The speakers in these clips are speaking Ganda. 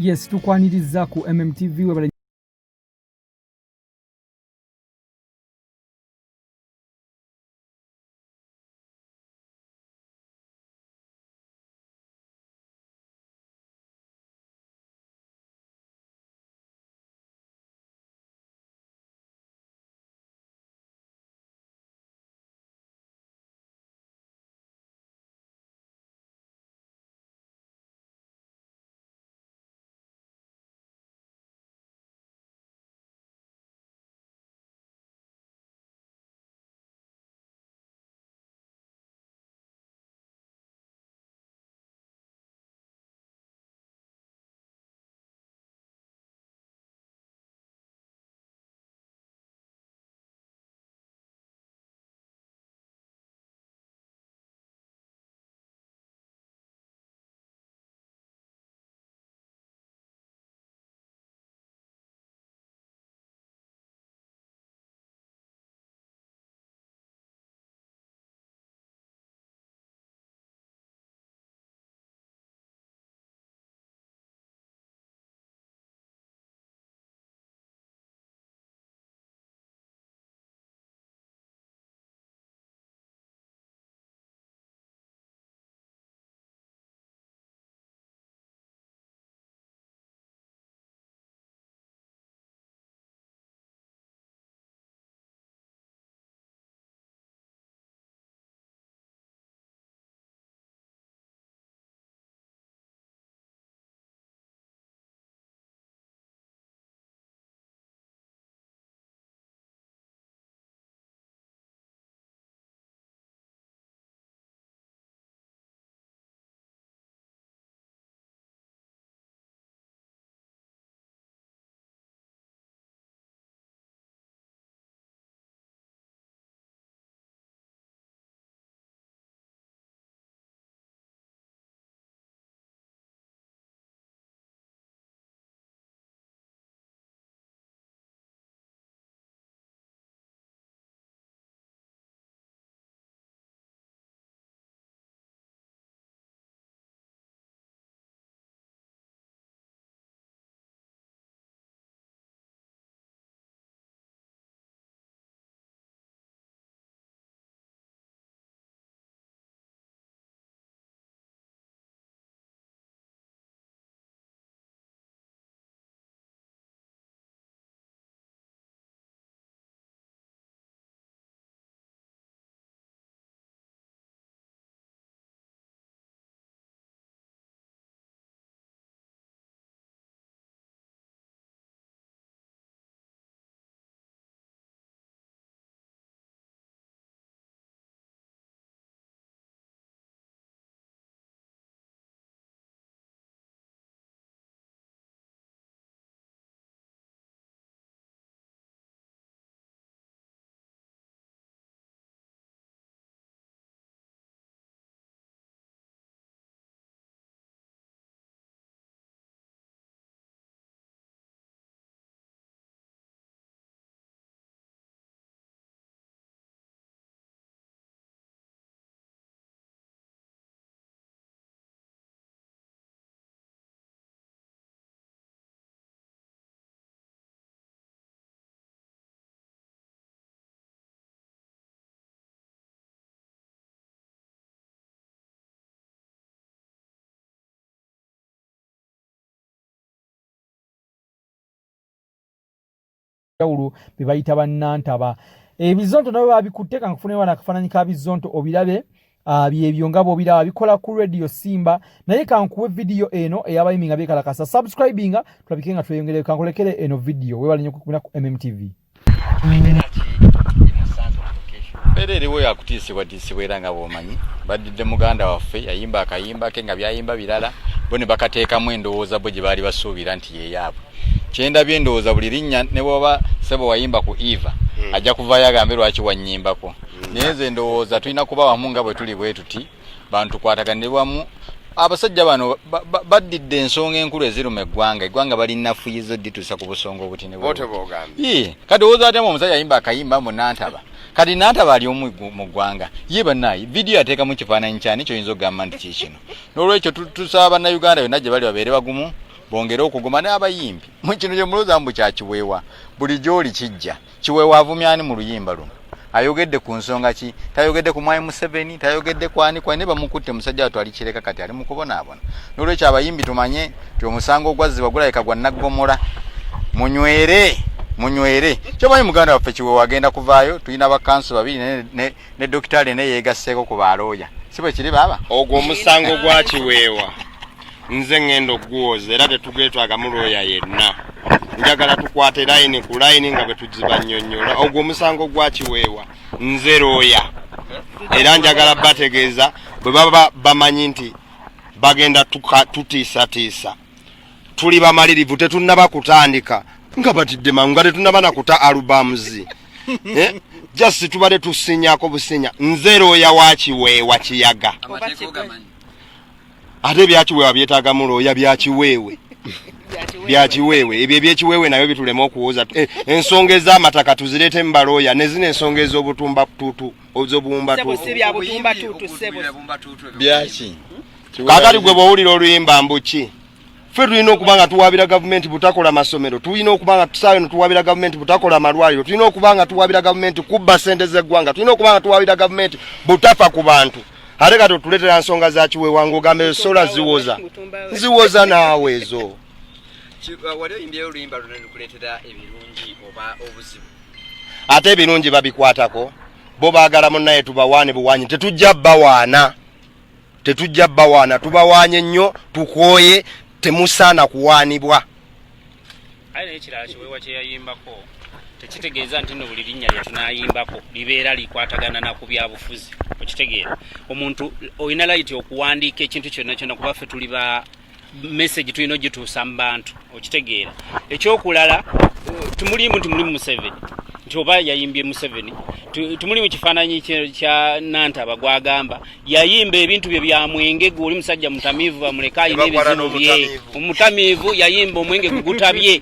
Yes, tukwaniriza ku MMTV webale jawulo bibayita bannantaba. Bizonto nabo babikutte kankufune wana kafananyi ka Bizonto obirabe byebyo ngabo biraba bikola ku radio Simba naye kankuwe video eno eyabayiminga bekalakasa subscribinga tulabikenga tweyongere kankolekere eno video webali nyo kumina ku MMTV. Berere we akutisibwa disibwa era nga bomanyi badidde muganda waffe yayimba akayimba ke nga byayimba birala bone bakateeka mu endowooza bo gye baali basuubira nti ye yaabo kyenda byendowooza buli linnya ne bwoba sebo wayimba ku Eva ajja kuvaayo agambe lwaki wannyimbako naye nze ndowooza tulina kuba wamu nga bwe tuli bwe tuti bantu kwataganire wamu abasajja bano badidde ensonga enkulu eziruma eggwanga balinafuyizo dituusa ku busonga obutine bote bogambye kati owooza atyama omusajja yayimba akayimba mu Nantaba kati Nantaba ali omu mu ggwanga ye bannayi vidiyo yateeka mu kifaananyi kyani kyoyinza okugamba nti kikino n'olwekyo tusaba bannayuganda yonna gye bali babeere bagumu bongera okugoma n'abayimbi mu kino kye mulooza mbu kya Kiweewa buli gy'oli kijja Kiweewa avumyani mu luyimba luno ayogedde ku nsonga ki tayogedde ku Mwai Museveni tayogedde kwani ne bamukutte musajja watwali kireka kati ali mu kubonaabona n'olwekyo abayimbi tumanye ti omusango ogwazzibwa gulabika gwa naggomola munywere kyomanyi muganda waffe Kiweewa agenda kuvaayo tulina bakanso babiri ne dokitale ne yeegasseeko ku balooya si bwe kiri baba ogwo omusango gwa Kiweewa nze ngendo gwoza era tetugetwaga mulooya yenna njagala tukwate line ku line nga bwe tuziba nnyonnyola ogwo omusango gwa Kiweewa nze looya era njagala bategeeza bwe baba bamanyi nti bagenda tutiisatiisa tuli bamalirivu tetunnaba kutandika nga batidde mangu nga tetunnaba nakuta albums just tubale tusinyako businya nze looya wa Kiweewa Kiyaga ate bya Kiweewa byetaaga mu looya bya Kiweewe ebyo ebyekiweewe nabyo bitulema okuwooza ensonga ez'amataka tuzireete mu balooya ne zino ensonga ez'obutumba tutu byaki kaakati gwe bw'owulira oluyimba mbuki ffe tulina okuba nga tuwaabira gavumenti butakola masomero tulina okuba nga tusaayo tuwaabira gavumenti butakola malwaliro tulina okuba nga tuwaabira gavumenti kubba ssente z'eggwanga tulina okuba nga tuwaabira gavumenti butafa ku bantu ate kati otuleetera nsonga za Kiweewa ng'ogambe sola ziwoza naawe ezo wali oyimbyeyo oluyimba luno lukuleetera ebirungi oba obuzibu ate ebirungi babikwatako bo baagala munnaye tubawaane buwaanyi tetujja bbawaana tubawaanye nnyo tukooye temusaana kuwaanibwa aye naye kirala Kiweewa kye yayimbako tekitegeeza nti no buli linnya lye tunaayimbako libeera likwatagana na ku byabufuzi okitegeera omuntu olina layiti okuwandiika ekintu kyonna kyonna kuba ffe tuli ba message tulina ogituusa mu bantu okitegeera ekyokulala tumulimu Museveni nti oba yayimbye Museveni tumuli mu kifaananyi kya Nantaba gwagamba yayimba ebintu bye bya mwenge guli musajja mutamivu bamuleka ayina ebizibu bye omutamivu yayimba omwenge gutabye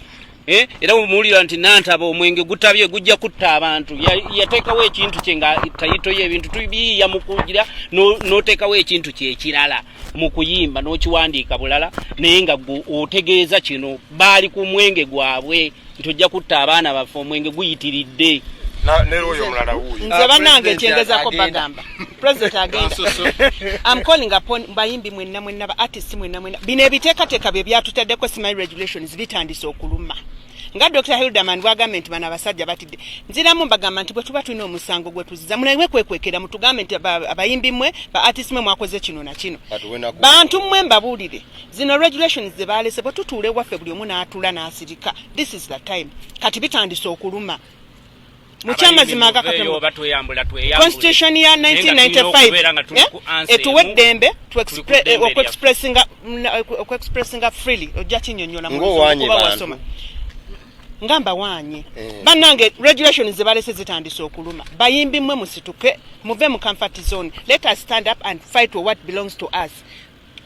era umuwulira nti Nantaba omwenge gutabye gujja kutta abantu yateekawo ekintu kye nga tayitoyo ebintu tubiyiya mu kugira n'oteekawo ekintu kye ekirala mu kuyimba n'okiwandiika bulala naye nga otegeeza kino baali ku mwenge gwabwe nti ojja kutta abaana baffe omwenge guyitiridde nze bannange ekyengezaako bagamba president agenda I'm calling upon bayimbi mwenna ba artists mwenna bino ebiteekateeka bye byatuteddeko smile regulations bitandise okuluma nga Dr. Hilderman bwagamba nti bano abasajja batidde nziramu mbagamba nti bwe tuba tulina omusango gwe tuziza munawe kwekwekera mutugambe nti abayimbi mmwe ba artists mmwe mwakoze kino na kino bantu mmwe mbabuulire zino regulations ze baalese bwe tutuule waffe buli omu n'atula n'asirika this is the time kati bitandise okuluma mukyamazima constitution ya 1995 etuwa eddembe okuexpressinga freely ojja kinyonnyola mukuba wasoma ngamba wanye bannange regulations ze balese zitandise okuluma bayimbi mmwe musituke muve mu comfort zone let us stand up and fight for what belongs to us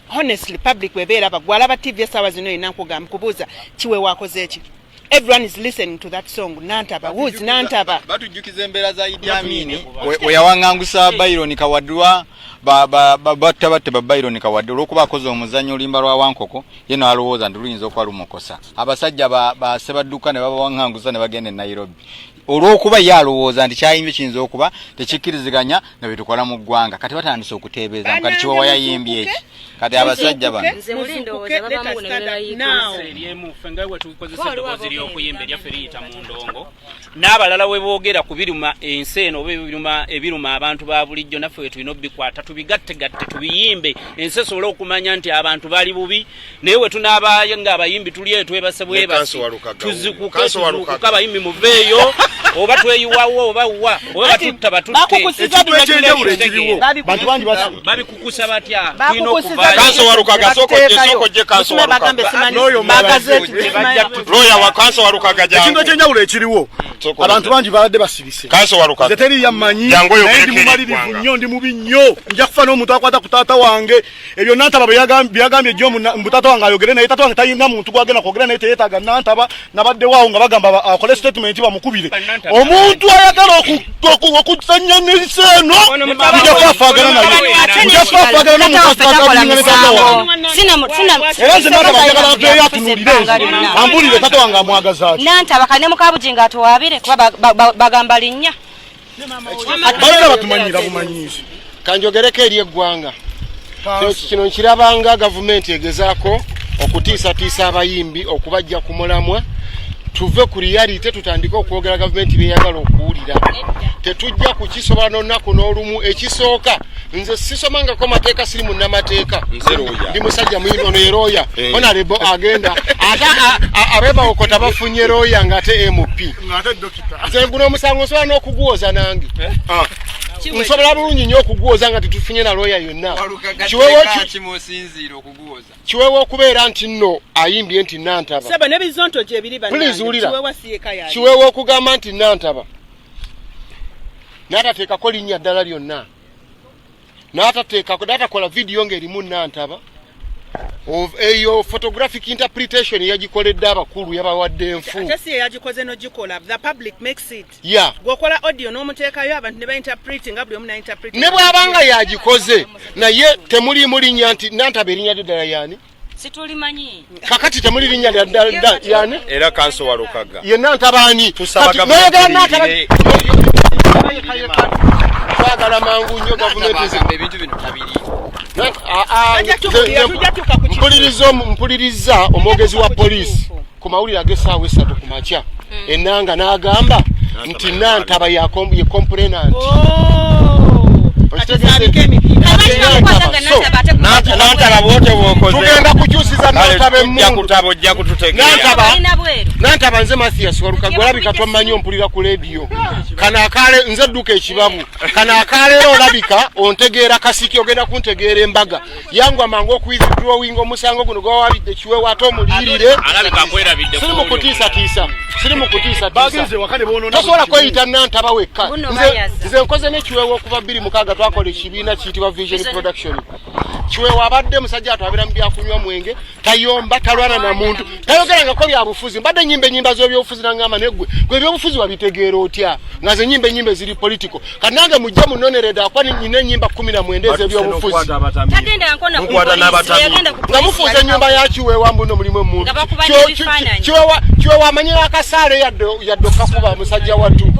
honestly public webeera bagwala ba TV sawa zino inankugamba kubuuza Kiweewa akoze eki everyone is listening to that song Nantaba who's Nantaba batujukiza embeera za Idi Amin weyawangangusa Byron Kawadwa batte Byron Kawadwa olwokuba akoze omuzannyo olimba lwa Wankoko ye n'alowooza nti luyinza okuba lumukosa abasajja ba Sebadduka ne babawangangusa ne bagenda e Nairobi olwokuba ye alowooza nti kyayimbye kiyinza okuba tekikkiriziganya na bye tukola mu ggwanga kati batandise okuteebeeza kati Kiweewa yayimbye eki kati abasajja bano okuyimba eryaffe liyita mu ndongo n'abalala we boogera ku biruma ensi eno oba ebiruma abantu ba bulijjo naffe we tulina obikwata tubigattegatte tubiyimbe ensi esobole okumanya nti abantu bali bubi naye we tunaabaayo ng'abayimbi tuli twebase bwebasi tuzikuke abayimbi muveeyo oba tweyiwawo oba batutta babikukusa batya kanso walukaga loya wa kanso walukaga ekintu ekyenjawulo ekiriwo abantu bangi baladde basirise Kanso waluka zeteri yamanyi jango yo ndi mumalirivu nnyo ndi mubi nnyo nja kufa n'omuntu akwata ku taata wange ebyo nantaba byagambye jjo mu taata wange ayogere naye taata wange tayina muntu gwagenda kwogera naye teyeetaaga nantaba nabadde waawo nga bagamba akole statement bamukubire omuntu ayagala okuzanya n'ensi eno nja kufaafagana naye nja kufaafagana n'omuntu akakabinga ne taata wange era nze nantaba njagala aveeyo atunuulire ambulire taata wange amwagaza ati nantaba kane mukabujinga atuwaabire kuba bagamba linnya balina batumanyira bumanyizi kanjogereko eri eggwanga kino nkirabanga gavumenti egezaako okutiisatiisa abayimbi okubajja ku mulamwa tuve ku reality tutandike okwogera gavumenti byeyagala okuwulira tetujja kukisobola n'olunaku n'olumu ekisooka nze sisomangako mateeka siri munnamateeka ndi musajja muyimbi ono yerooya honorable agenda ate abebawokota bafunye rooya ng'ate mp nze guno omusango nsobola n'okuguwoza nange nsobola bulungi nnyo okuguwoza nga tetufunye na looya yonna kiweewa okubeera nti nno ayimbye nti nantaba kiweewa okugamba nti nantaba n'atateekako linnya ddala lyonna n'atakola vidiyo ng'erimu nantaba eyo photographic interpretation yagikoledde abakulu yabawadde enfu ne bw'abanga yagikoze naye temuliimu linnya nti nantaba erinnya ddala yani situlimanyi kakati temuli linnya ddala yani era kanso walukaga ye nantabaani twagala mangu nnyo gavumenti ebintu bino tabiri mpuliriza omwogezi wa poliisi ku mawulire ag'essaawa 3 ku makya ennanga n'agamba nti nantaba ye complainant tugenda kukyusiza nantaba nantaba nze Mathias Walukaga olabika twamanyi ompulira ku leediyo nze edduka ekibabu kano akaleero olabika ontegeera kasiki ogenda kuntegeera embaga yangu amangu okuyidrowing omusango guno gwawabidde kiweewa ate omuliyirire siri mukutiisatiisa tosobola kweyita nantaba wekka nze nkoze n'ekiweewa okuva 26 twakola ekibiina kiyitibwa Vision Production kiweewa abadde musajja atwabira mu byakunywa mwenge tayomba talwana na muntu tayogerangako byabufuzi mbadde nyimba z'ebyobufuzi nangamba neggwe gwe ebyobufuzi wabitegeera otya nga ze nyimbe ziri political kanange mujja munonereda akwa nina ennyimba 19 ez'ebyobufuzi nga mufuuza ennyumba ya kiweewa mbuno mulimu emuntu kiweewa amanyira akasaale yadde okakuba musajja wattu